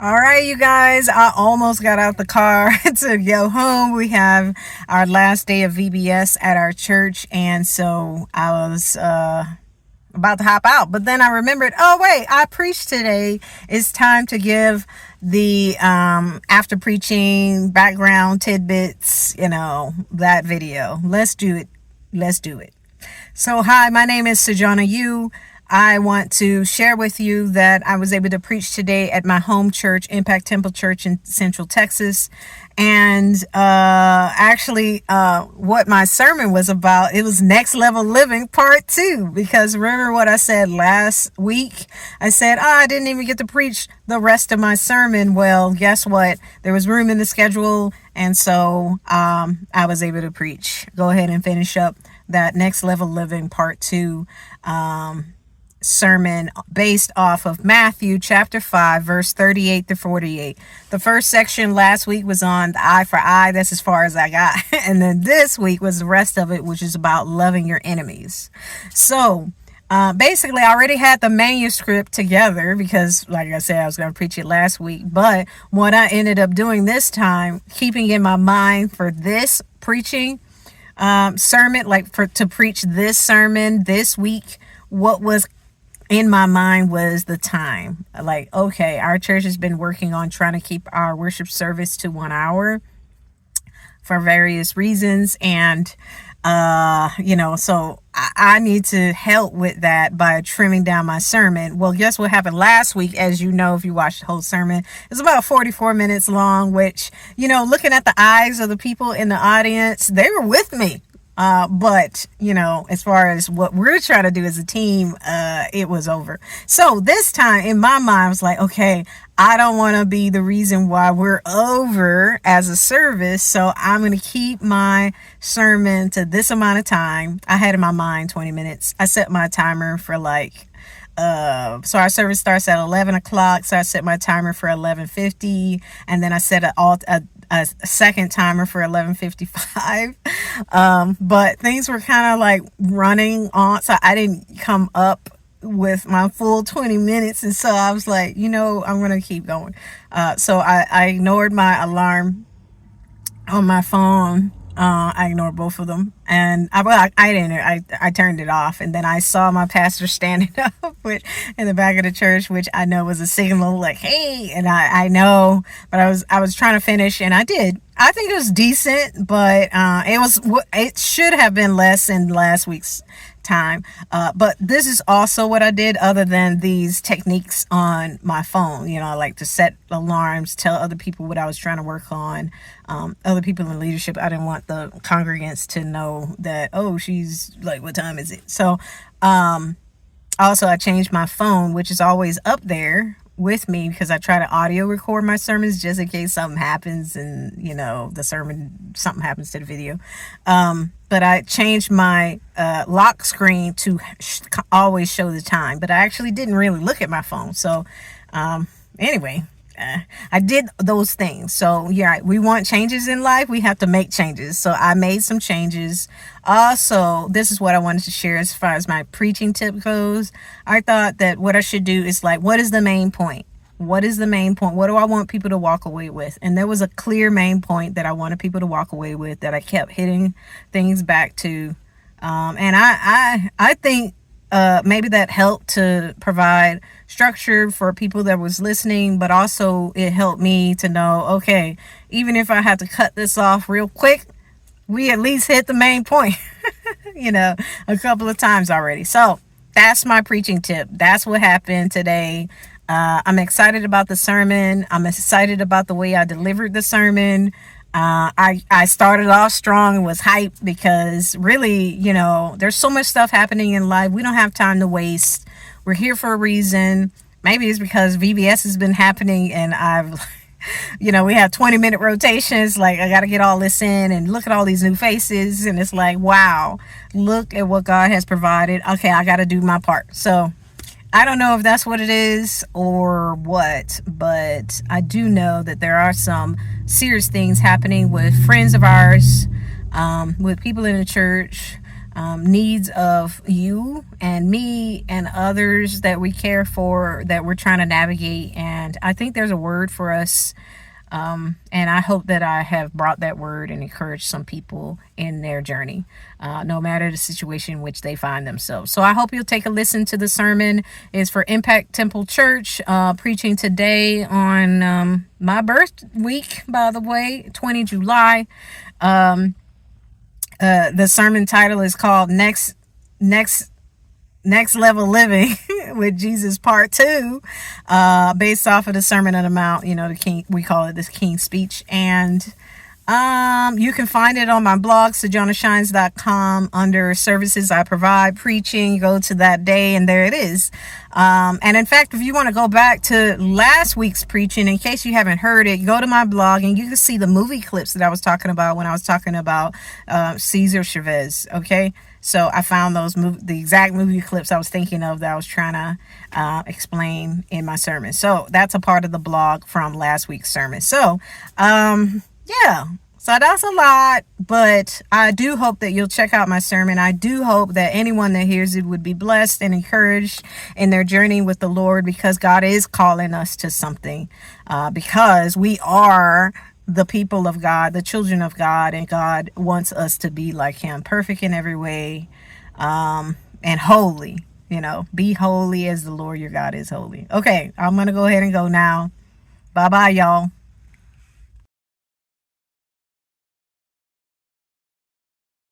All right, you guys, I almost got out the car to go home. We have our last day of VBS at our church, and so I was about to hop out. But then I remembered, oh, wait, I preached today. It's time to give the after preaching background tidbits, that video. Let's do it. Let's do it. So, hi, my name is Sejana Yu. I want to share with you that I was able to preach today at my home church, Impact Temple Church in Central Texas. And what my sermon was about, it was Next Level Living Part 2. Because remember what I said last week? I said, I didn't even get to preach the rest of my sermon. Well, guess what? There was room in the schedule. And so I was able to preach. Go ahead and finish up that Next Level Living Part 2 sermon based off of Matthew chapter 5 verse 38 to 48. The first section last week was on the eye for eye. That's as far as I got. And then this week was the rest of it, which is about loving your enemies. So basically, I already had the manuscript together because, like I said, I was going to preach it last week. But what I ended up doing this time, keeping in my mind for this preaching sermon, to preach this sermon this week, what was in my mind was the time. Like, okay, our church has been working on trying to keep our worship service to 1 hour for various reasons. And, so I need to help with that by trimming down my sermon. Well, guess what happened last week? As you know, if you watched the whole sermon, it's about 44 minutes long, which, looking at the eyes of the people in the audience, they were with me. But as far as what we're trying to do as a team, it was over. So this time in my mind, I was like, okay, I don't want to be the reason why we're over as a service. So I'm going to keep my sermon to this amount of time. I had in my mind 20 minutes. I set my timer for so our service starts at 11 o'clock. So I set my timer for 11:50, and then I set a second timer for 11:55. But things were kind of like running on, so I didn't come up with my full 20 minutes. And so I was like, I'm going to keep going. So I ignored my alarm on my phone. I ignored both of them, and I turned it off, and then I saw my pastor standing up in the back of the church, which I know was a signal like, hey, and I know, but I was trying to finish, and I did. I think it was decent, but it should have been less than last week's time. But this is also what I did other than these techniques on my phone. I like to set alarms, tell other people what I was trying to work on. Other people in leadership, I didn't want the congregants to know that, oh, she's like, what time is it? So also I changed my phone, which is always up there with me, because I try to audio record my sermons just in case something happens and something happens to the video. But I changed my lock screen to always show the time, but I actually didn't really look at my phone. So anyway, I did those things. So yeah, we want changes in life. We have to make changes. So I made some changes. Also, this is what I wanted to share as far as my preaching tip goes. I thought that what I should do is what is the main point? What is the main point? What do I want people to walk away with? And there was a clear main point that I wanted people to walk away with that I kept hitting things back to. And I think maybe that helped to provide structure for people that was listening, but also it helped me to know, okay, even if I have to cut this off real quick, we at least hit the main point, a couple of times already. So that's my preaching tip. That's what happened today. I'm excited about the sermon. I'm excited about the way I delivered the sermon. I started off strong and was hyped because really, there's so much stuff happening in life. We don't have time to waste. We're here for a reason. Maybe it's because VBS has been happening and we have 20-minute rotations. Like, I got to get all this in and look at all these new faces. And it's like, wow, look at what God has provided. Okay, I got to do my part. So I don't know if that's what it is or what, but I do know that there are some serious things happening with friends of ours, with people in the church, needs of you and me and others that we care for, that we're trying to navigate. And I think there's a word for us. And I hope that I have brought that word and encouraged some people in their journey, no matter the situation in which they find themselves. So I hope you'll take a listen to the sermon. It's for Impact Temple Church, preaching today on my birth week, by the way, 20 July. The sermon title is called Next Level Living with Jesus Part 2, based off of the Sermon on the Mount, the King, we call it this King's Speech. And you can find it on my blog, sojournashines.com, under services I provide, preaching. Go to that day and there it is. And in fact, if you want to go back to last week's preaching, in case you haven't heard it, go to my blog and you can see the movie clips that I was talking about when I was talking about Cesar Chavez. Okay. So I found the exact movie clips I was thinking of that I was trying to explain in my sermon. So that's a part of the blog from last week's sermon. So, yeah, so that's a lot, but I do hope that you'll check out my sermon. I do hope that anyone that hears it would be blessed and encouraged in their journey with the Lord, because God is calling us to something, because we are the people of God, the children of God, and God wants us to be like him, perfect in every way, and holy. Be holy as the Lord your God is holy. Okay, I'm going to go ahead and go now. Bye-bye, y'all.